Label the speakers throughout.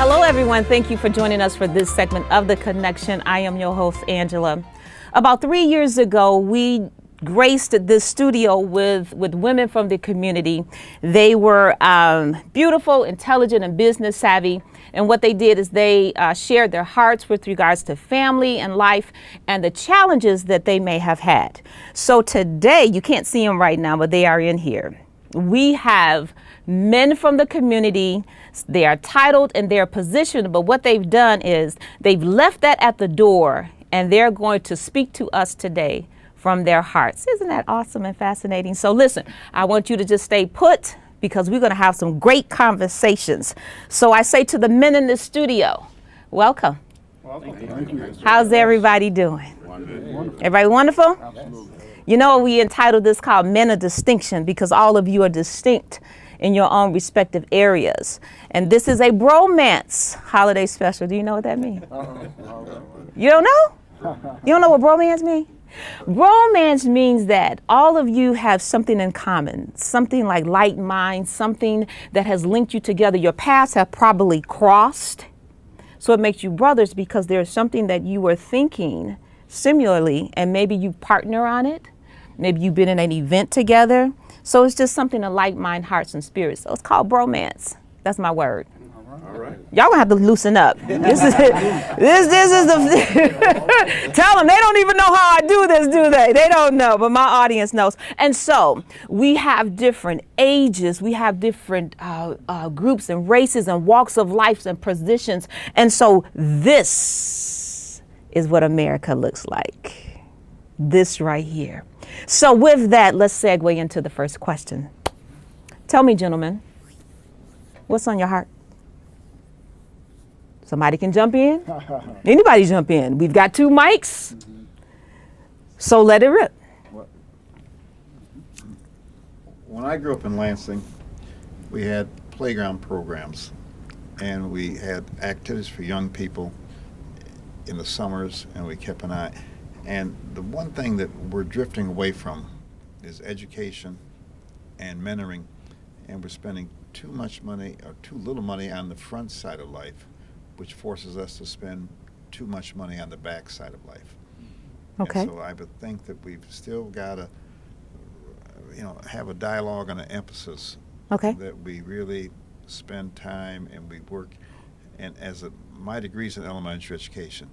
Speaker 1: Hello, everyone. Thank you for joining us for this segment of The Connection. I am your host, Angela. About 3 years ago, we graced this studio with women from the community. They were beautiful, intelligent, and business savvy. And what they did is they shared their hearts with regards to family and life and the challenges that they may have had. So today, you can't see them right now, but they are in here. We have men from the community. They are titled and they're positioned, but what they've done is they've left that at the door and they're going to speak to us today from their hearts. Isn't that awesome and fascinating? So listen, I want you to just stay put because we're going to have some great conversations. So I say to the men in the studio, welcome.
Speaker 2: Thank you.
Speaker 1: How's everybody doing?
Speaker 2: Wonderful.
Speaker 1: Everybody wonderful?
Speaker 2: Absolutely.
Speaker 1: You know, we entitled this called Men of Distinction because all of you are distinct in your own respective areas. And this is a bromance holiday special. Do you know what that means? You don't know? You don't know what bromance means? Bromance means that all of you have something in common, something like light mind, something that has linked you together. Your paths have probably crossed. So it makes you brothers because there's something that you were thinking similarly, and maybe you partner on it. Maybe you've been in an event together. So it's just something to like mind, hearts, and spirits. So it's called bromance. That's my word.
Speaker 2: All right.
Speaker 1: Y'all gonna have to loosen up. This is the tell them they don't even know how I do this, do they? They don't know, but my audience knows. And so we have different ages, we have different groups and races and walks of life and positions. And so this is what America looks like. This right here. So with that, let's segue into the first question. Tell me, gentlemen, what's on your heart? Somebody can jump in. Anybody jump in. We've got 2 mics. So let it rip.
Speaker 3: When I grew up in Lansing, we had playground programs and we had activities for young people in the summers, and we kept an eye. And the one thing that we're drifting away from is education and mentoring, and we're spending too much money or too little money on the front side of life, which forces us to spend too much money on the back side of life.
Speaker 1: Okay.
Speaker 3: And so I would think that we've still got to, have a dialogue and an emphasis.
Speaker 1: Okay.
Speaker 3: That we really spend time and we work, and my degree's in elementary education,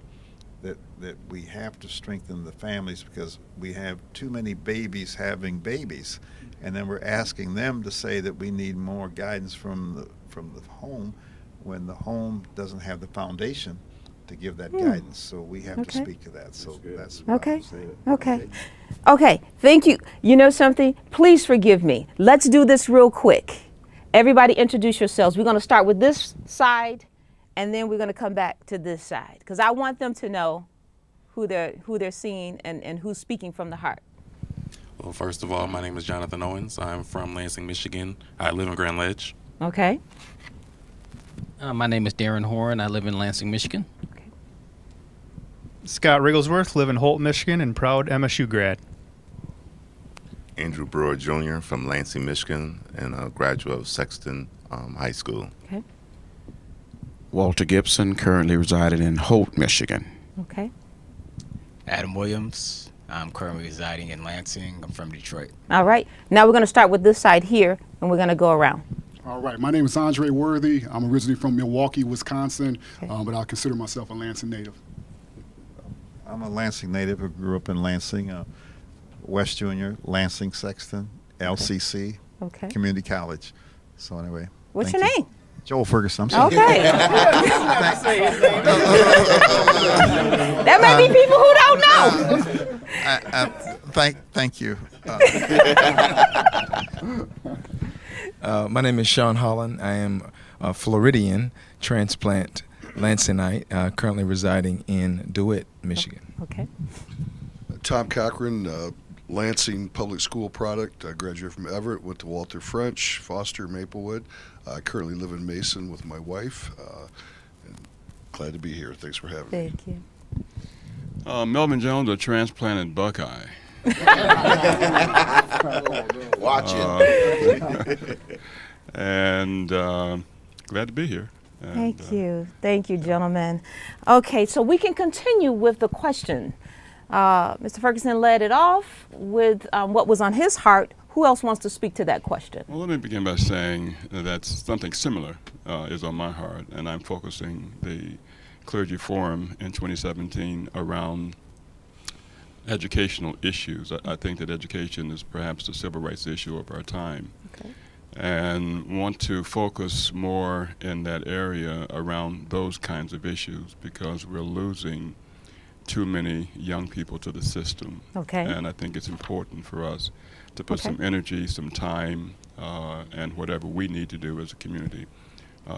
Speaker 3: that we have to strengthen the families because we have too many babies having babies, and then we're asking them to say that we need more guidance from the home when the home doesn't have the foundation to give that guidance. So we have to speak to that. So that's what
Speaker 1: Okay.
Speaker 3: I'm saying.
Speaker 1: Okay. Thank you. You know something? Please forgive me. Let's do this real quick. Everybody introduce yourselves. We're going to start with this side, and then we're going to come back to this side because I want them to know who they're seeing and who's speaking from the heart.
Speaker 4: Well, first of all, my name is Jonathan Owens. I'm from Lansing, Michigan. I live in Grand Ledge.
Speaker 1: Okay.
Speaker 5: My name is Darren Horn. I live in Lansing, Michigan.
Speaker 1: Okay.
Speaker 6: Scott Rigglesworth, live in Holt, Michigan, and proud MSU grad.
Speaker 7: Andrew Brewer Jr. from Lansing, Michigan, and a graduate of Sexton High School.
Speaker 1: Okay.
Speaker 8: Walter Gibson, currently residing in Holt, Michigan.
Speaker 1: Okay.
Speaker 9: Adam Williams. I'm currently residing in Lansing. I'm from Detroit.
Speaker 1: All right. Now we're going to start with this side here, and we're going to go around.
Speaker 2: All right. My name is Andre Worthy. I'm originally from Milwaukee, Wisconsin, but I consider myself a Lansing native.
Speaker 3: I'm a Lansing native who grew up in Lansing, West Junior, Lansing Sexton, LCC,
Speaker 1: Okay.
Speaker 3: Community College. So anyway.
Speaker 1: What's
Speaker 3: thank
Speaker 1: your
Speaker 3: you.
Speaker 1: name?
Speaker 3: Joel Ferguson. I'm sorry.
Speaker 1: Okay. There may be people who don't know.
Speaker 3: Thank you.
Speaker 10: My name is Sean Holland. I am a Floridian transplant Lansingite, currently residing in DeWitt, Michigan.
Speaker 1: Okay.
Speaker 11: Tom Cochran, Lansing Public School product. I graduated from Everett, went to Walter French, Foster, Maplewood. I currently live in Mason with my wife. And glad to be here. Thanks for having me.
Speaker 1: Thank you.
Speaker 12: Melvin Jones, a transplanted Buckeye.
Speaker 7: Watch it.
Speaker 12: And glad to be here.
Speaker 1: Thank you, gentlemen. Okay, so we can continue with the question. Mr. Ferguson led it off with what was on his heart. Who else wants to speak to that question?
Speaker 12: Well, let me begin by saying that something similar is on my heart, and I'm focusing the Clergy Forum in 2017 around educational issues. I think that education is perhaps the civil rights issue of our time.
Speaker 1: Okay.
Speaker 12: And want to focus more in that area around those kinds of issues because we're losing too many young people to the system.
Speaker 1: Okay.
Speaker 12: And I think it's important for us to put some energy, some time, and whatever we need to do as a community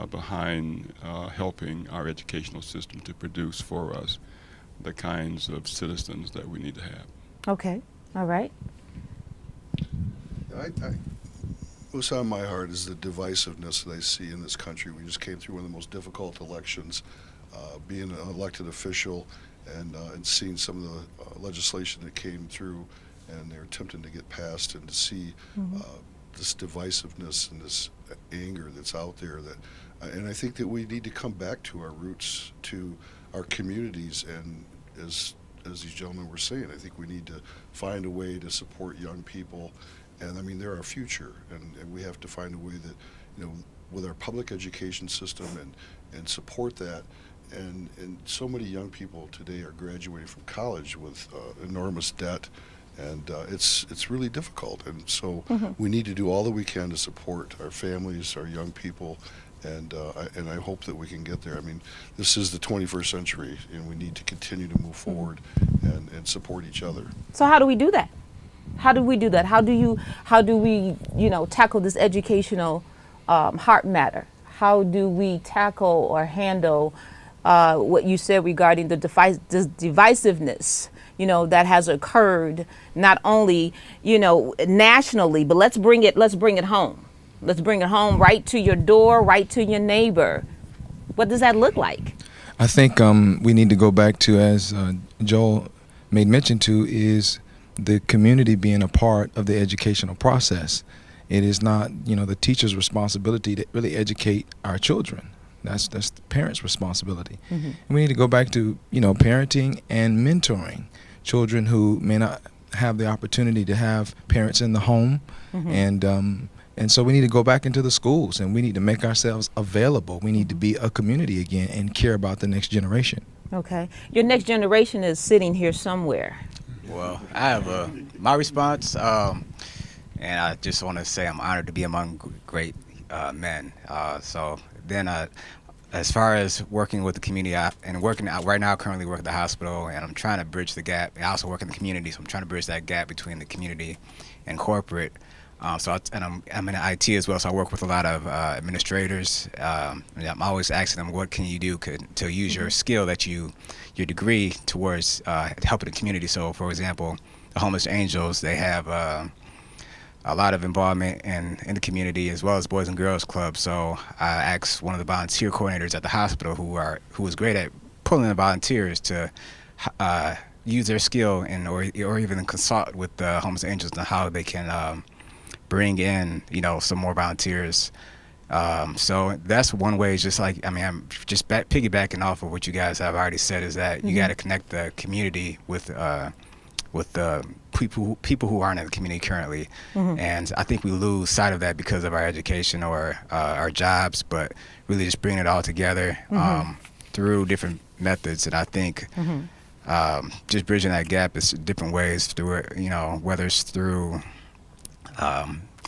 Speaker 12: behind helping our educational system to produce for us the kinds of citizens that we need to have.
Speaker 1: Okay. All right.
Speaker 11: What's on my heart is the divisiveness that I see in this country. We just came through one of the most difficult elections. Being an elected official and seeing some of the legislation that came through and they're attempting to get passed, and to see this divisiveness and this anger that's out there, and I think that we need to come back to our roots, to our communities, and as these gentlemen were saying, I think we need to find a way to support young people. And I mean, they're our future, and we have to find a way that, you know, with our public education system and support that. And so many young people today are graduating from college with enormous debt, and it's really difficult. And so we need to do all that we can to support our families, our young people, and I hope that we can get there. I mean, this is the 21st century, and we need to continue to move forward and support each other.
Speaker 1: So how do we do that? How do we do that? How do we, tackle this educational heart matter? How do we tackle or handle what you said regarding the divisiveness, that has occurred not only, nationally, but let's bring it home. Let's bring it home, right to your door, right to your neighbor. What does that look like?
Speaker 10: I think we need to go back to, as Joel made mention to, is the community being a part of the educational process. It is not, the teacher's responsibility to really educate our children. That's the parents' responsibility. And we need to go back to, parenting and mentoring children who may not have the opportunity to have parents in the home. And so we need to go back into the schools, and we need to make ourselves available. We need to be a community again and care about the next generation.
Speaker 1: Okay. Your next generation is sitting here somewhere.
Speaker 9: Well, I have my response, and I just want to say I'm honored to be among great men. So then, as far as working with the community, and working out right now, I currently work at the hospital, and I'm trying to bridge the gap. I also work in the community, so I'm trying to bridge that gap between the community and corporate. I'm in IT as well, so I work with a lot of administrators. I'm always asking them, what can you do to use your skill your degree towards helping the community. So, for example, the Homeless Angels, they have a lot of involvement in the community, as well as Boys and Girls Club. So I asked one of the volunteer coordinators at the hospital, who was great at pulling in volunteers, to use their skill or even consult with the Homeless Angels on how they can bring in, some more volunteers. So that's one way. Is just like, I'm just piggybacking off of what you guys have already said, is that you got to connect the community with the people who aren't in the community currently. And I think we lose sight of that because of our education or our jobs, but really just bringing it all together through different methods. And I think just bridging that gap is different ways through it, whether it's through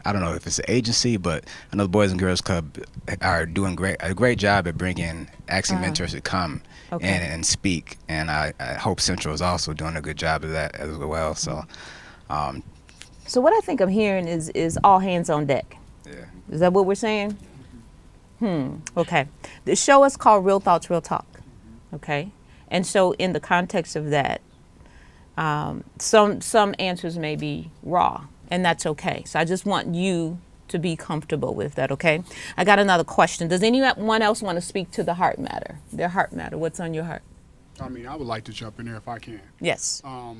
Speaker 9: I don't know if it's an agency, but I know the Boys and Girls Club are doing a great job at asking mentors to come and speak, and I hope Central is also doing a good job of that as well. So,
Speaker 1: so what I think I'm hearing is all hands on deck.
Speaker 9: Yeah.
Speaker 1: Is that what we're saying? Okay. The show is called Real Thoughts, Real Talk. Okay. And so in the context of that, some answers may be raw. And that's okay. So I just want you to be comfortable with that, okay? I got another question. Does anyone else want to speak to the heart matter? Their heart matter. What's on your heart?
Speaker 2: I mean, I would like to jump in there if I can.
Speaker 1: Yes.
Speaker 2: I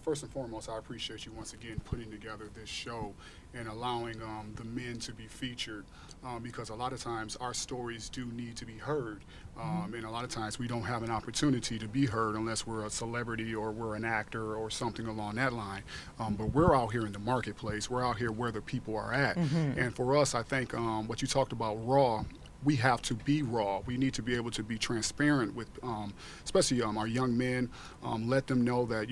Speaker 2: first and foremost, I appreciate you once again putting together this show and allowing the men to be featured, because a lot of times our stories do need to be heard, and a lot of times we don't have an opportunity to be heard unless we're a celebrity or we're an actor or something along that line. But we're out here in the marketplace. We're out here where the people are at. And for us, I think what you talked about, raw, we have to be raw. We need to be able to be transparent with, especially our young men. Let them know that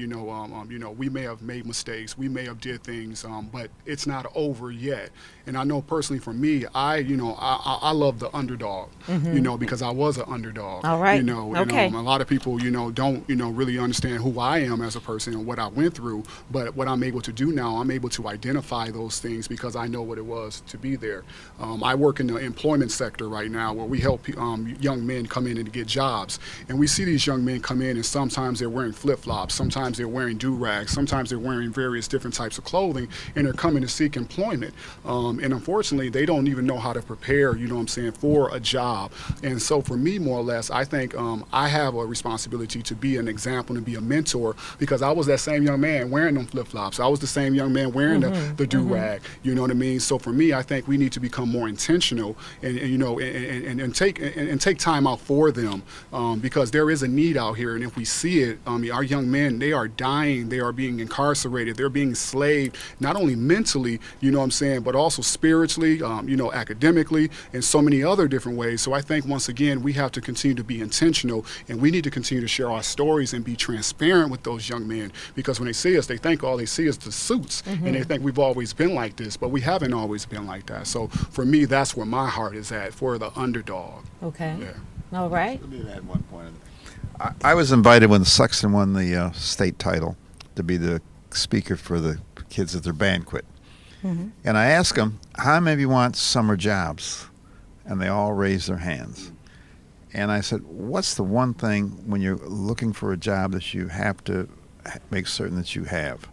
Speaker 2: we may have made mistakes, we may have did things, but it's not over yet. And I know personally for me, I love the underdog, because I was an underdog.
Speaker 1: All right.
Speaker 2: Okay. A lot of people, don't really understand who I am as a person and what I went through. But what I'm able to do now, I'm able to identify those things because I know what it was to be there. I work in the employment sector right now, where we help young men come in and get jobs, and we see these young men come in, and sometimes they're wearing flip-flops, sometimes they're wearing do-rags, sometimes they're wearing various different types of clothing, and they're coming to seek employment, and unfortunately they don't even know how to prepare, for a job. And so for me, more or less, I think I have a responsibility to be an example and be a mentor, because I was that same young man wearing them flip-flops. I was the same young man wearing the do-rag. You know what I mean? So for me, I think we need to become more intentional and take time out for them, because there is a need out here, and if we see it, our young men, they are dying, they are being incarcerated, they're being enslaved, not only mentally, but also spiritually, academically, and so many other different ways. So I think once again we have to continue to be intentional, and we need to continue to share our stories and be transparent with those young men, because when they see us, they think all they see is the suits, and they think we've always been like this, but we haven't always been like that. So for me, that's where my heart is at, for the underdog.
Speaker 1: Okay.
Speaker 2: Yeah.
Speaker 1: All right.
Speaker 3: Let me add one point. I was invited when Sexton won the state title to be the speaker for the kids at their banquet. And I asked them, how many of you want summer jobs? And they all raised their hands. And I said, what's the one thing when you're looking for a job that you have to make certain that you have?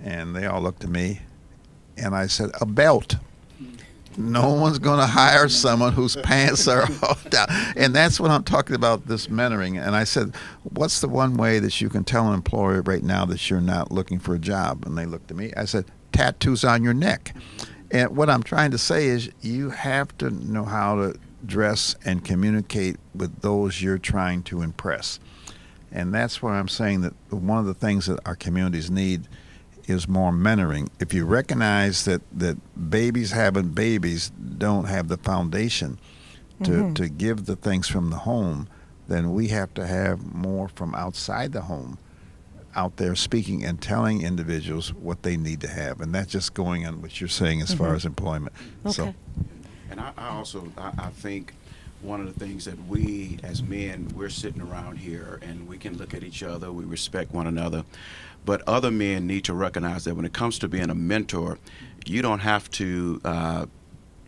Speaker 3: And they all looked at me, and I said, a belt. No one's going to hire someone whose pants are all down. And that's what I'm talking about, this mentoring. And I said, what's the one way that you can tell an employer right now that you're not looking for a job? And they looked at me. I said, tattoos on your neck. And what I'm trying to say is you have to know how to dress and communicate with those you're trying to impress. And that's why I'm saying that one of the things that our communities need is more mentoring. If you recognize that babies having babies don't have the foundation to give the things from the home, then we have to have more from outside the home out there speaking and telling individuals what they need to have. And that's just going on what you're saying as far as employment.
Speaker 1: Okay.
Speaker 2: So,
Speaker 8: and I also think one of the things that we as men, we're sitting around here and we can look at each other, we respect one another, but other men need to recognize that when it comes to being a mentor, you don't have to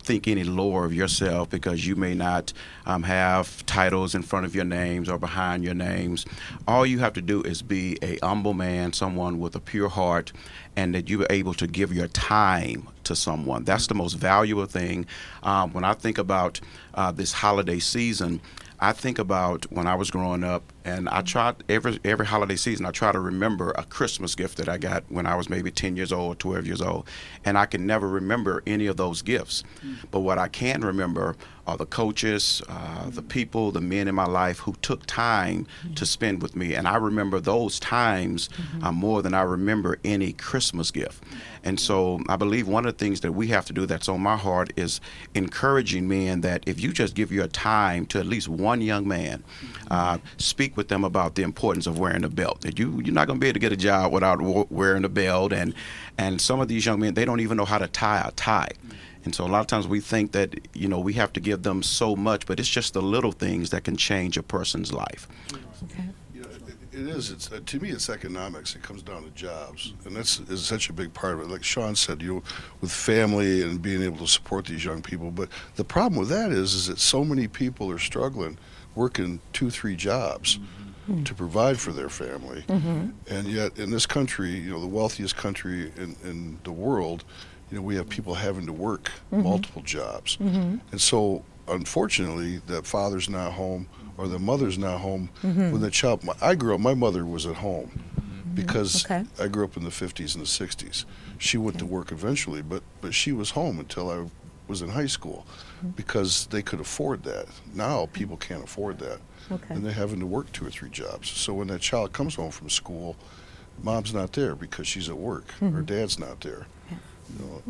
Speaker 8: think any lower of yourself because you may not have titles in front of your names or behind your names. All you have to do is be a humble man, someone with a pure heart, and that you are able to give your time to someone. That's the most valuable thing. When I think about this holiday season, I think about when I was growing up, and I tried every holiday season, I try to remember a Christmas gift that I got when I was maybe 10 years old, 12 years old, and I can never remember any of those gifts. But what I can remember are the coaches, the people, the men in my life who took time to spend with me, and I remember those times more than I remember any Christmas gift. And so I believe one of the things that we have to do that's on my heart is encouraging men that if you just give your time to at least one young man, speak with them about the importance of wearing a belt. That you're not going to be able to get a job without wearing a belt. And some of these young men, they don't even know how to tie a tie. And so a lot of times we think that, we have to give them so much, but it's just the little things that can change a person's life.
Speaker 1: Okay.
Speaker 11: It is. To me, it's economics. It comes down to jobs, and that's is such a big part of it. Like Sean said, with family and being able to support these young people. But the problem with that is that so many people are struggling, working 2-3 jobs to provide for their family, and yet in this country, the wealthiest country in the world, we have people having to work multiple jobs, and so unfortunately, the father's not home or the mother's not home when the child. I grew up, my mother was at home, because
Speaker 1: Okay.
Speaker 11: I grew up in the 50s and the 60s. She went to work eventually, but she was home until I was in high school because they could afford that. Now people can't afford that.
Speaker 1: Okay.
Speaker 11: And they're having to work 2 or 3 jobs. So when that child comes home from school, mom's not there because she's at work or dad's not there.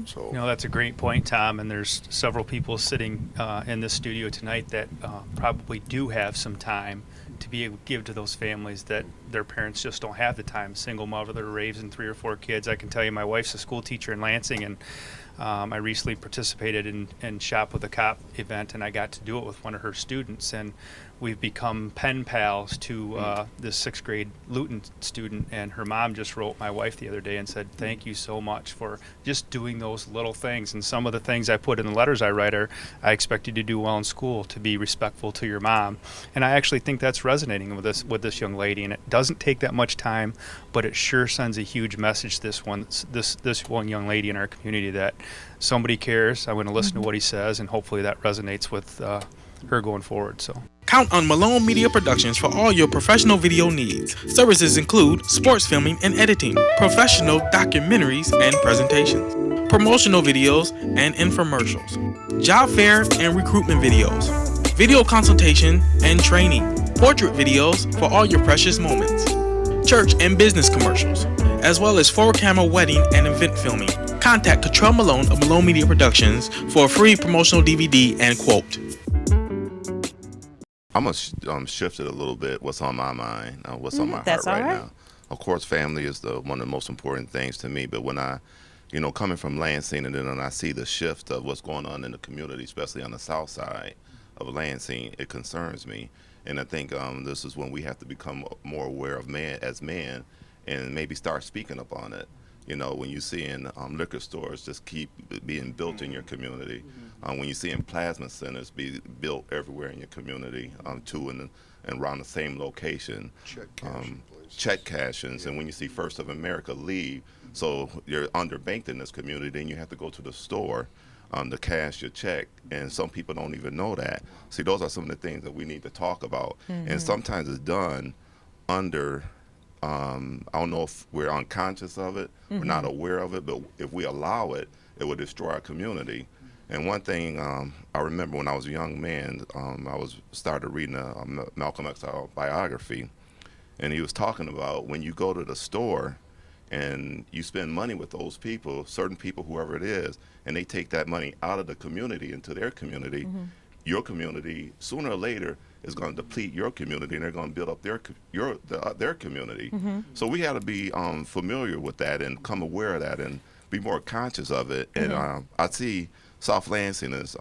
Speaker 11: So
Speaker 6: You know, that's a great point, Tom. And there's several people sitting in this studio tonight that probably do have some time to be able to give to those families that their parents just don't have the time. Single mother that raising 3 or 4 kids. I can tell you, my wife's a school teacher in Lansing, and I recently participated in Shop with a Cop event, and I got to do it with one of her students. And we've become pen pals to this 6th grade Luton student, and her mom just wrote my wife the other day and said, thank you so much for just doing those little things. And some of the things I put in the letters I write are, I expect you to do well in school, to be respectful to your mom. And I actually think that's resonating with this young lady, and it doesn't take that much time, but it sure sends a huge message to this one young lady in our community that somebody cares. I'm going to listen to what he says, and hopefully that resonates with her going forward. So
Speaker 13: count on Malone Media Productions for all your professional video needs. Services include sports filming and editing, professional documentaries and presentations, promotional videos and infomercials, job fair and recruitment videos, video consultation and training, portrait videos for all your precious moments, church and business commercials, as well as 4-camera wedding and event filming. Contact Cottrell Malone of Malone Media Productions for a free promotional DVD and quote.
Speaker 7: I'm going to shift it a little bit, what's on my mind, what's on my heart right now. Of course, family is one of the most important things to me, but when I, coming from Lansing, and then when I see the shift of what's going on in the community, especially on the south side of Lansing, it concerns me. And I think this is when we have to become more aware of men and maybe start speaking up on it. When you see in liquor stores just keep being built in your community, when you see in plasma centers be built everywhere in your community, too, and around the same location, check cashings, and when you see First of America leave, so you're underbanked in this community, then you have to go to the store to cash your check, and some people don't even know that. See, those are some of the things that we need to talk about, and sometimes it's done under. I don't know if we're unconscious of it, we're not aware of it, but if we allow it, it will destroy our community. And one thing I remember when I was a young man, I started reading a Malcolm X biography, and he was talking about when you go to the store and you spend money with those people, certain people, whoever it is, and they take that money out of the community into their community, your community, sooner or later, is going to deplete your community, and they're going to build up their community. So we have to be familiar with that and come aware of that and be more conscious of it. And I see South Lansing is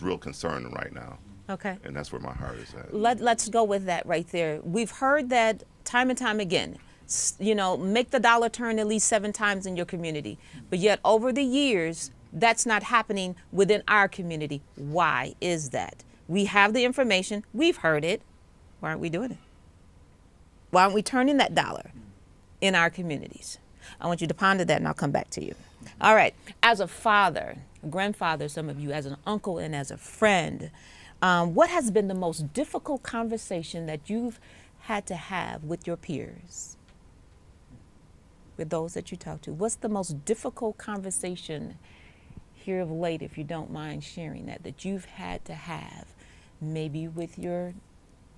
Speaker 7: real concerning right now.
Speaker 1: Okay.
Speaker 7: And that's where my heart is at.
Speaker 1: Let's go with that right there. We've heard that time and time again. Make the dollar turn at least 7 times in your community. But yet over the years, that's not happening within our community. Why is that? We have the information. We've heard it. Why aren't we doing it? Why aren't we turning that dollar in our communities? I want you to ponder that, and I'll come back to you. All right. As a father, a grandfather, some of you, as an uncle, and as a friend, what has been the most difficult conversation that you've had to have with your peers, with those that you talk to? What's the most difficult conversation here of late, if you don't mind sharing that you've had to have, maybe with your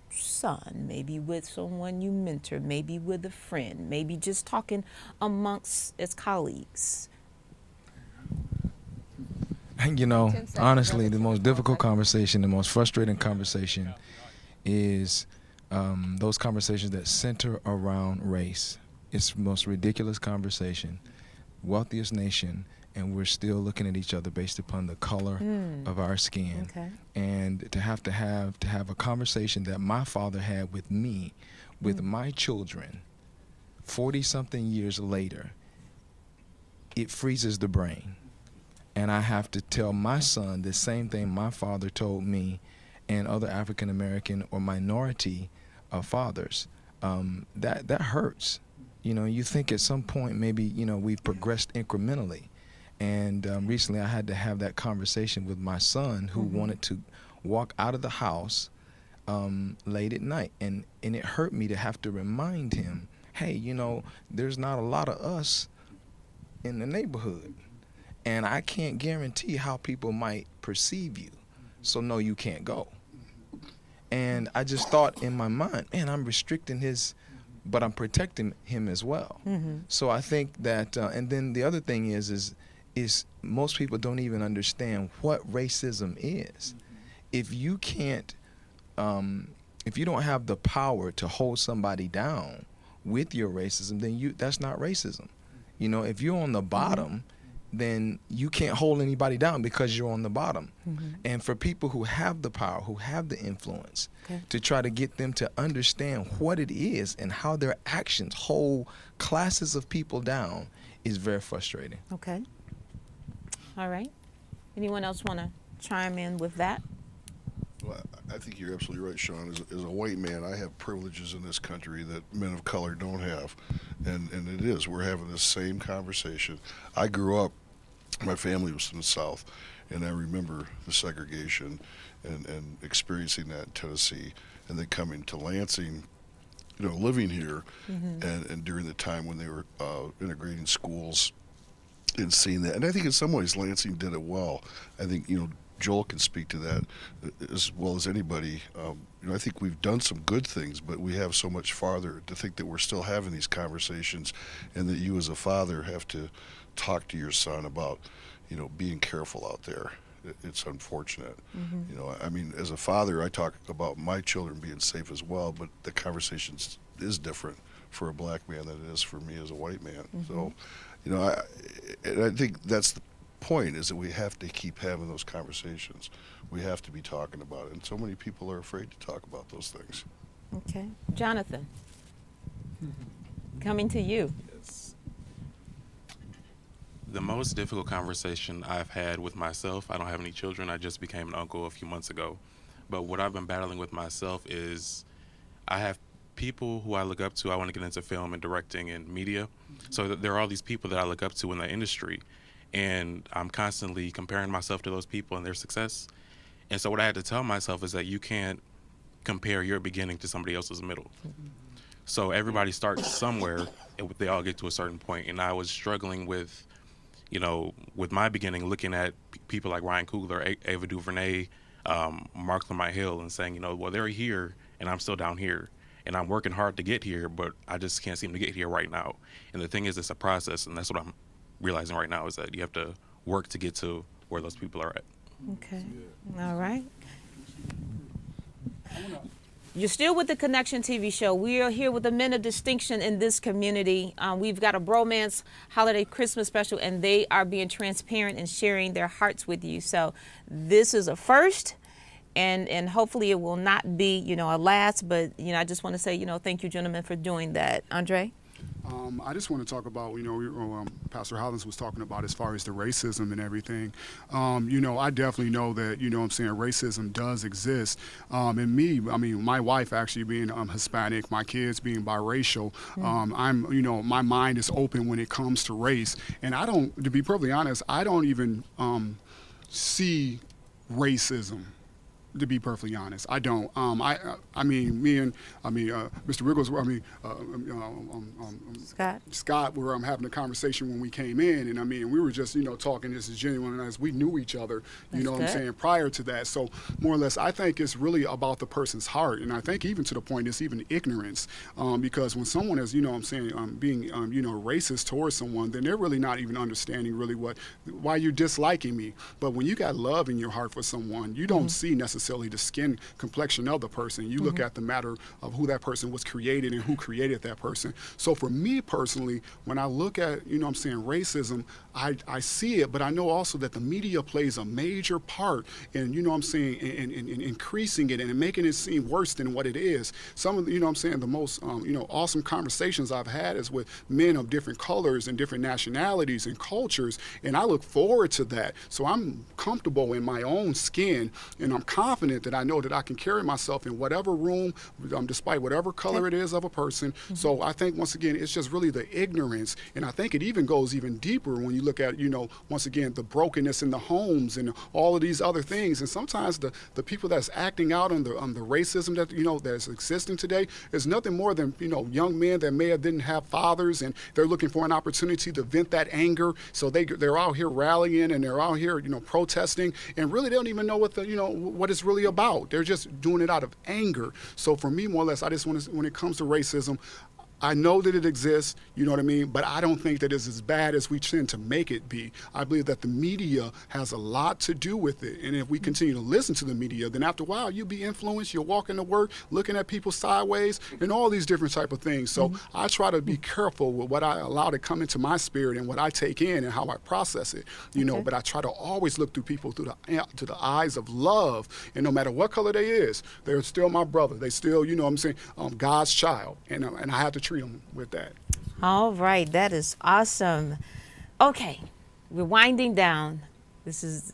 Speaker 1: son, maybe with someone you mentor, maybe with a friend, maybe just talking amongst as colleagues?
Speaker 10: Honestly, the most difficult conversation, the most frustrating conversation is those conversations that center around race. It's the most ridiculous conversation. Wealthiest nation, and we're still looking at each other based upon the color of our skin.
Speaker 1: Okay.
Speaker 10: And to have a conversation that my father had with me, with my children, 40-something years later, it freezes the brain. And I have to tell my son the same thing my father told me and other African American or minority fathers. That hurts. You think at some point maybe we've progressed incrementally. And recently I had to have that conversation with my son, who wanted to walk out of the house late at night. And it hurt me to have to remind him hey, there's not a lot of us in the neighborhood, and I can't guarantee how people might perceive you. So no, you can't go. And I just thought in my mind, man, I'm restricting his, but I'm protecting him as well. So I think that, and then the other thing is most people don't even understand what racism is. If you can't, if you don't have the power to hold somebody down with your racism, then that's not racism. If you're on the bottom, then you can't hold anybody down because you're on the bottom. And for people who have the power, who have the influence, to try to get them to understand what it is and how their actions hold classes of people down is very frustrating.
Speaker 1: Okay. All right. Anyone else want to chime in with that?
Speaker 11: Well, I think you're absolutely right, Sean. As a white man, I have privileges in this country that men of color don't have. And it is. We're having the same conversation. I grew up, my family was from the South, and I remember the segregation and experiencing that in Tennessee, and then coming to Lansing, living here, and during the time when they were integrating schools and seeing that. And I think in some ways Lansing did it well. I think, Joel can speak to that as well as anybody. I think we've done some good things, but we have so much farther to think that we're still having these conversations, and that you as a father have to talk to your son about, being careful out there. It's unfortunate. As a father, I talk about my children being safe as well, but the conversation is different for a black man than it is for me as a white man. So, I think that's the point, is that we have to keep having those conversations. We have to be talking about it, and so many people are afraid to talk about those things.
Speaker 1: Okay. Jonathan, coming to you.
Speaker 4: Yes. The most difficult conversation I've had with myself, I don't have any children, I just became an uncle a few months ago, but what I've been battling with myself is I have people who I look up to. I want to get into film and directing and media, so there are all these people that I look up to in the industry, and I'm constantly comparing myself to those people and their success. And so what I had to tell myself is that you can't compare your beginning to somebody else's middle. So everybody starts somewhere, and they all get to a certain point. And I was struggling with, with my beginning, looking at people like Ryan Coogler, Ava DuVernay, Mark Lamont Hill, and saying, well, they're here and I'm still down here. And I'm working hard to get here, but I just can't seem to get here right now. And the thing is, it's a process, and that's what I'm realizing right now, is that you have to work to get to where those people are at.
Speaker 1: Okay. All right. You're still with the Connection TV show. We are here with the men of distinction in this community. We've got a bromance holiday Christmas special, and they are being transparent and sharing their hearts with you. So this is a first, and hopefully it will not be, a last. But I just want to say, thank you, gentlemen, for doing that. Andre?
Speaker 2: I just want to talk about, Pastor Hollins was talking about as far as the racism and everything. I definitely know that, racism does exist. And me, my wife actually being Hispanic, my kids being biracial, my mind is open when it comes to race. And to be perfectly honest, I don't even see racism. To be perfectly honest, I don't. Mr. Riggles, Scott were having a conversation when we came in, and we were just talking just as genuine as we knew each other. Prior to that. So more or less, I think it's really about the person's heart, and I think even to the point it's even ignorance, because when someone is being racist towards someone, then they're really not even understanding really why you're disliking me. But when you got love in your heart for someone, you don't see necessarily the skin complexion of the person. You look at the matter of who that person was created and who created that person. So for me personally, when I look at, racism, I see it, but I know also that the media plays a major part in, in increasing it and making it seem worse than what it is. Some of the, the most, awesome conversations I've had is with men of different colors and different nationalities and cultures, and I look forward to that. So I'm comfortable in my own skin, and I'm confident confident that I know that I can carry myself in whatever room, despite whatever color it is of a person. So I think, once again, it's just really the ignorance. And I think it even goes even deeper when you look at, once again, the brokenness in the homes and all of these other things. And sometimes the people that's acting out on the racism that, that's existing today is nothing more than, young men that didn't have fathers, and they're looking for an opportunity to vent that anger. So they're out here rallying, and they're out here, protesting, and really they don't even know what what it's really about. They're just doing it out of anger. So for me, more or less, I just want to, when it comes to racism, I know that it exists, you know what I mean, but I don't think that it's as bad as we tend to make it be. I believe that the media has a lot to do with it, and if we continue to listen to the media, then after a while you'll be influenced, you'll walk into work looking at people sideways and all these different type of things. So I try to be careful with what I allow to come into my spirit and what I take in and how I process it, but I try to always look through people through the eyes of love, and no matter what color they is, they're still my brother. They still, God's child, and I have to treat them with that.
Speaker 1: All right, that is awesome. Okay, we're winding down. This is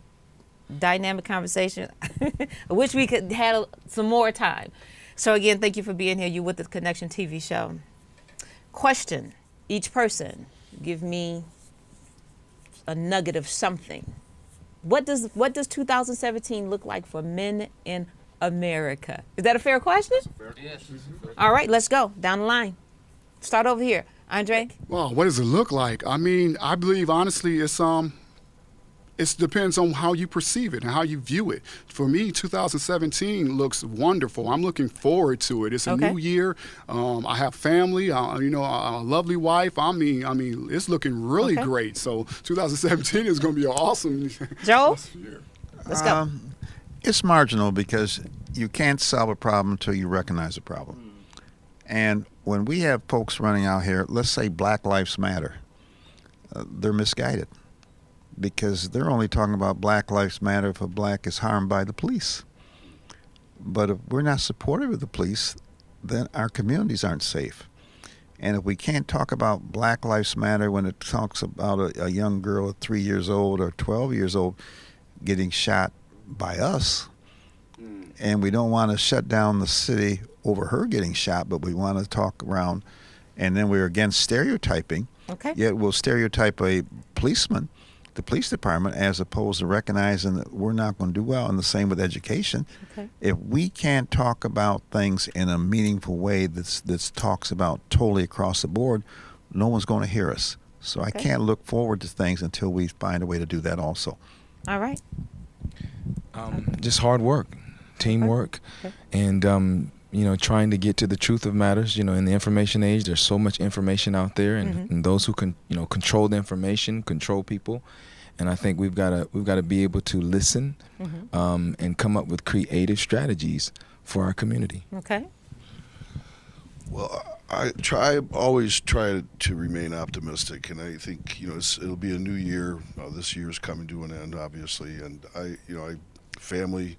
Speaker 1: dynamic conversation. I wish we could have some more time. So again, thank you for being here. You're with the Connection TV show. Question: each person, give me a nugget of something. What does 2017 look like for men in America? Is that a fair question?
Speaker 2: Yes.
Speaker 1: All right, let's go down the line. Start over here, Andre.
Speaker 2: Well, what does it look like? I mean, I believe honestly, it depends on how you perceive it and how you view it. For me, 2017 looks wonderful. I'm looking forward to it. It's a new year. I have family. A lovely wife. I mean, it's looking really great. So 2017 is going to be an awesome
Speaker 1: Joe, let's go.
Speaker 3: It's marginal because you can't solve a problem until you recognize a problem. And when we have folks running out here, let's say Black Lives Matter, they're misguided because they're only talking about Black Lives Matter if a black is harmed by the police. But if we're not supportive of the police, then our communities aren't safe. And if we can't talk about Black Lives Matter when it talks about a young girl at 3 years old or 12 years old getting shot by us, and we don't want to shut down the city over her getting shot, but we want to talk around, and then we're against stereotyping. Yet we'll stereotype a policeman, the police department, as opposed to recognizing that we're not going to do well. And the same with education. If we can't talk about things in a meaningful way that talks about totally across the board, no one's going to hear us. So I can't look forward to things until we find a way to do that also.
Speaker 1: All right.
Speaker 10: Just hard work, teamwork, and trying to get to the truth of matters. In the information age, there's so much information out there, and those who can control the information control people. And I think we've got to be able to listen and come up with creative strategies for our community.
Speaker 1: Okay.
Speaker 11: Well, I always try to remain optimistic, and I think it'll be a new year. This year is coming to an end, obviously, and I family,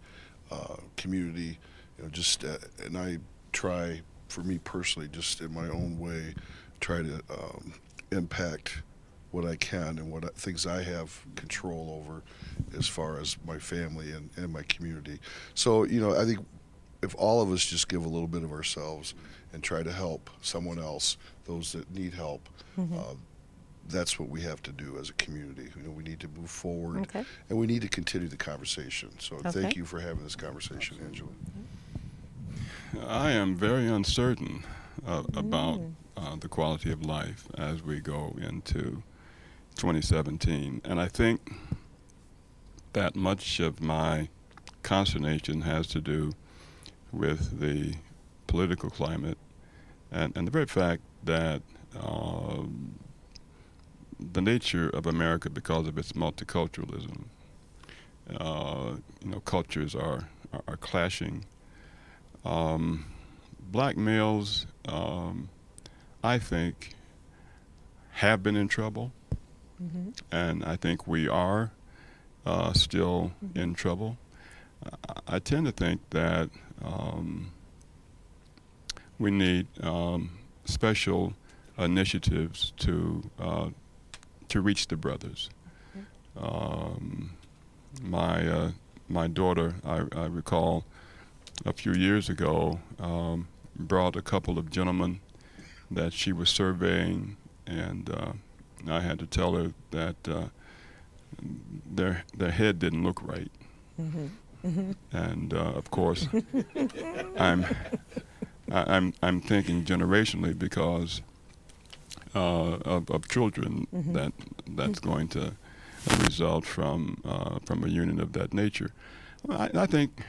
Speaker 11: community, and I try, for me personally, just in my own way, try to impact what I can and what things I have control over as far as my family and my community. So, I think if all of us just give a little bit of ourselves and try to help someone else, those that need help, that's what we have to do as a community. We need to move forward, and we need to continue the conversation. So thank you for having this conversation, Angela.
Speaker 12: I am very uncertain about the quality of life as we go into 2017. And I think that much of my consternation has to do with the political climate and the very fact that the nature of America, because of its multiculturalism, cultures are clashing. Black males, I think, have been in trouble, and I think we are still in trouble. I tend to think that we need special initiatives to reach the brothers. My my daughter, I recall a few years ago, brought a couple of gentlemen that she was surveying, and I had to tell her that their head didn't look right.
Speaker 1: Mm-hmm. Mm-hmm.
Speaker 12: And of course, I'm thinking generationally because of children that's going to result from a union of that nature. I think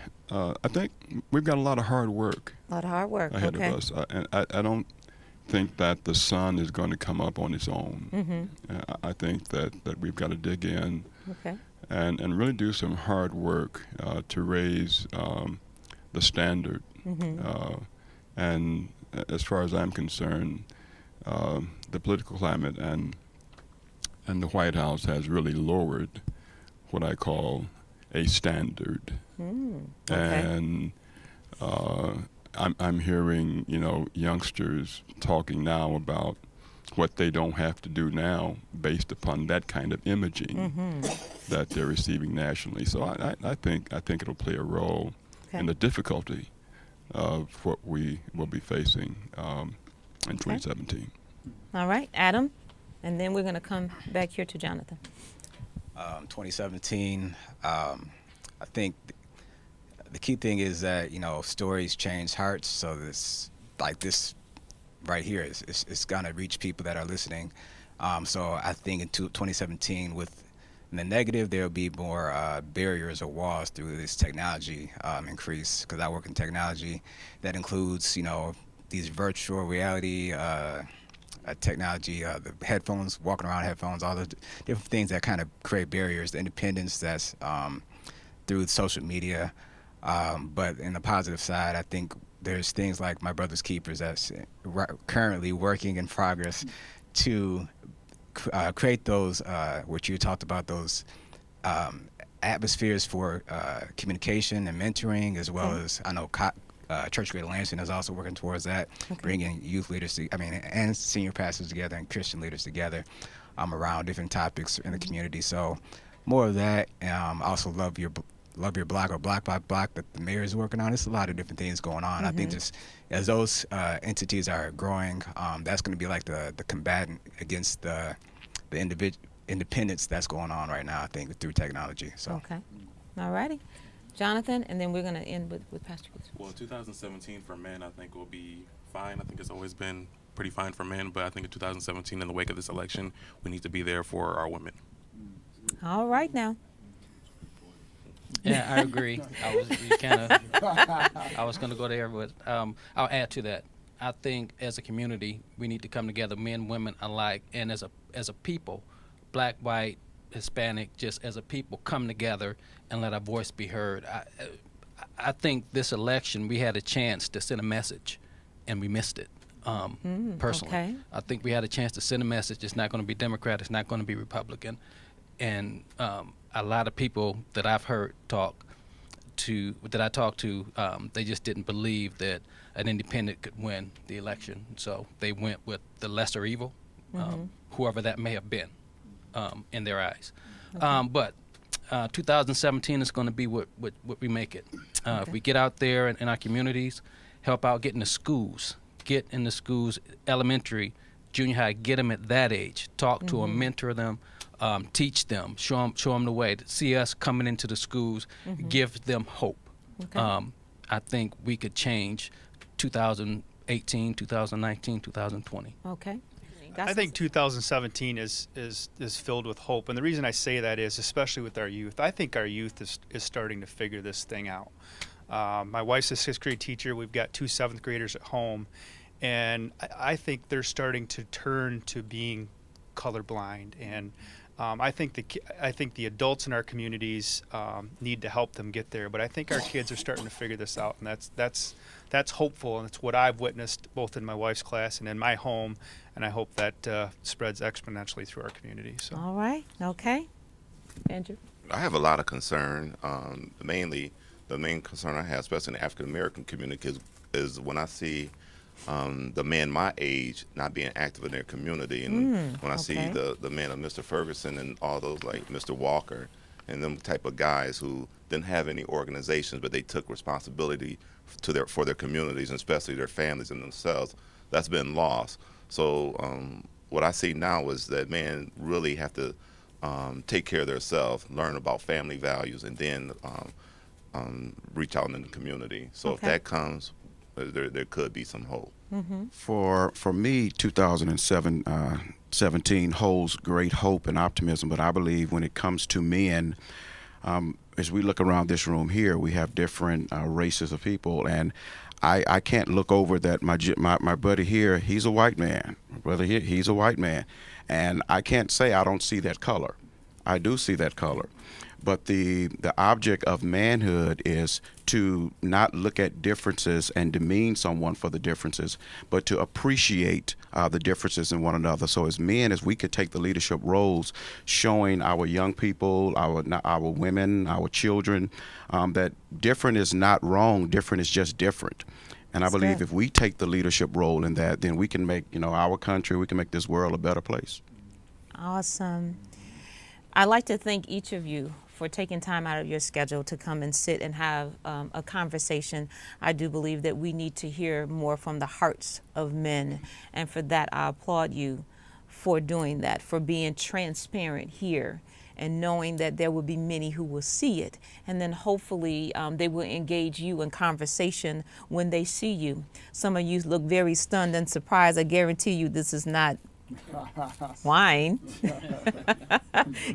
Speaker 12: we've got a lot of hard work.
Speaker 1: A lot of hard work.
Speaker 12: Ahead
Speaker 1: Okay.
Speaker 12: of us, and I don't think that the sun is going to come up on its own.
Speaker 1: Mm-hmm.
Speaker 12: I think that we've got to dig in
Speaker 1: Okay.
Speaker 12: and really do some hard work to raise the standard.
Speaker 1: Mm-hmm.
Speaker 12: And as far as I'm concerned, the political climate and the White House has really lowered what I call a standard.
Speaker 1: Okay.
Speaker 12: And I'm hearing, youngsters talking now about what they don't have to do now based upon that kind of imaging that they're receiving nationally. So I think it'll play a role in the difficulty of what we will be facing in 2017.
Speaker 1: All right, Adam, and then we're going to come back here to Jonathan.
Speaker 9: 2017, I think the key thing is that, stories change hearts. So this right here is going to reach people that are listening. So I think in 2017, with the negative, there'll be more barriers or walls through this technology increase, because I work in technology. That includes, these virtual reality technology, the headphones, walking around headphones, all the different things that kind of create barriers, the independence that's through social media. But in the positive side, I think there's things like My Brother's Keepers that's currently working in progress to create those, what you talked about, those atmospheres for communication and mentoring, as well as, I know Church Greater Lansing is also working towards that, bringing youth leaders, and senior pastors together and Christian leaders together around different topics in the community. So more of that. Also Love Your Block, or Block by Block, that the mayor is working on. There's a lot of different things going on. I think just as those entities are growing, that's going to be like the combatant against the independence that's going on right now, I think, through technology. So.
Speaker 1: Okay. All righty. Jonathan, and then we're going to end with Pastor Keith.
Speaker 4: Well, 2017 for men, I think, will be fine. I think it's always been pretty fine for men, but I think in 2017, in the wake of this election, we need to be there for our women.
Speaker 1: All right now.
Speaker 5: Yeah, I agree. I was going to go there, but I'll add to that. I think as a community, we need to come together, men, women alike, and as a people, black, white, Hispanic, just as a people, come together and let our voice be heard. I think this election, we had a chance to send a message, and we missed it. Personally,
Speaker 1: okay.
Speaker 5: I think we had a chance to send a message. It's not going to be Democrat. It's not going to be Republican, and a lot of people that I've heard talk to, they just didn't believe that an independent could win the election. So they went with the lesser evil, whoever that may have been, in their eyes.
Speaker 1: Okay.
Speaker 5: But 2017 is going to be what we make it. If we get out there in our communities, help out, get in the schools, elementary, junior high, get them at that age, talk to them, mentor them, teach them, show them the way. To see us coming into the schools, give them hope.
Speaker 1: Okay.
Speaker 5: I think we could change 2018, 2019, 2020.
Speaker 1: Okay.
Speaker 6: I think 2017 is filled with hope, and the reason I say that is, especially with our youth, I think our youth is starting to figure this thing out. My wife's a 6th grade teacher. We've got 2 7th graders at home, and I think they're starting to turn to being colorblind, and I think the adults in our communities need to help them get there. But I think our kids are starting to figure this out, and that's hopeful, and it's what I've witnessed both in my wife's class and in my home, and I hope that spreads exponentially through our community. So.
Speaker 1: All right. Okay. Andrew.
Speaker 7: I have a lot of concern. Mainly, the main concern I have, especially in the African American community, is when I see the men my age not being active in their community, and when I see the men of Mr. Ferguson and all those, like Mr. Walker, and them type of guys who didn't have any organizations, but they took responsibility for their communities, and especially their families and themselves. That's been lost. So what I see now is that men really have to take care of themselves, learn about family values, and then reach out in the community. So if that comes, there could be some hope.
Speaker 8: For me, 2017 holds great hope and optimism, but I believe when it comes to men, as we look around this room here, we have different races of people, and I can't look over that my buddy here, he's a white man. My brother here, he's a white man, and I can't say I don't see that color. I do see that color. But the object of manhood is to not look at differences and demean someone for the differences, but to appreciate the differences in one another. So as men, as we could take the leadership roles, showing our young people, our women, our children, that different is not wrong, different is just different. And I believe if we take the leadership role in that, then we can make, our country, we can make this world a better place.
Speaker 1: Awesome. I'd like to thank each of you for taking time out of your schedule to come and sit and have a conversation. I do believe that we need to hear more from the hearts of men, and for that I applaud you for doing that, for being transparent here and knowing that there will be many who will see it, and then hopefully they will engage you in conversation when they see you. Some of you look very stunned and surprised. I guarantee you this is not wine.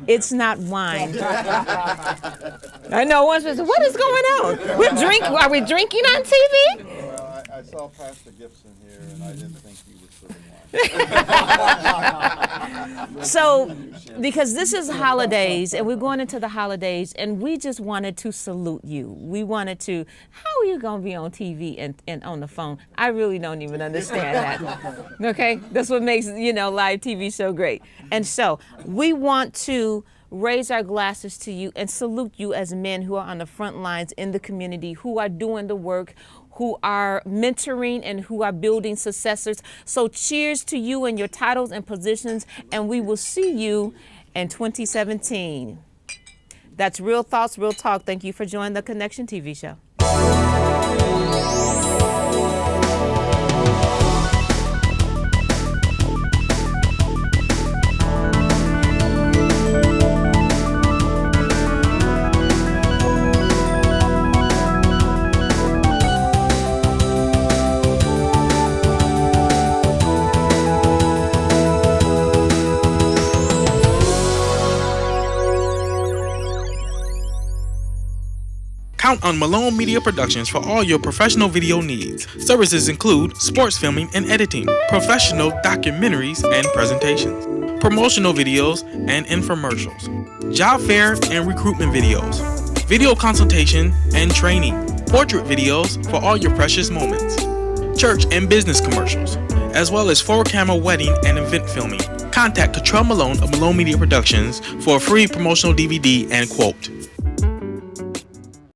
Speaker 1: It's not wine. I know one person said, what is going on? Are we drinking on TV?
Speaker 3: Well, I saw Pastor Gibson here, and I didn't think he was serving wine.
Speaker 1: So, because this is holidays, and we're going into the holidays, and we just wanted to salute you. We wanted to, how are you going to be on TV and on the phone? I really don't even understand that. Okay? That's what makes, live TV so great. And so, we want to raise our glasses to you and salute you as men who are on the front lines in the community, who are doing the work, who are mentoring, and who are building successors. So cheers to you and your titles and positions, and we will see you in 2017. That's Real Thoughts, Real Talk. Thank you for joining the Connection TV show.
Speaker 13: Count on Malone Media Productions for all your professional video needs. Services include sports filming and editing, professional documentaries and presentations, promotional videos and infomercials, job fair and recruitment videos, video consultation and training, portrait videos for all your precious moments, church and business commercials, as well as 4-camera wedding and event filming. Contact Cottrell Malone of Malone Media Productions for a free promotional DVD and quote.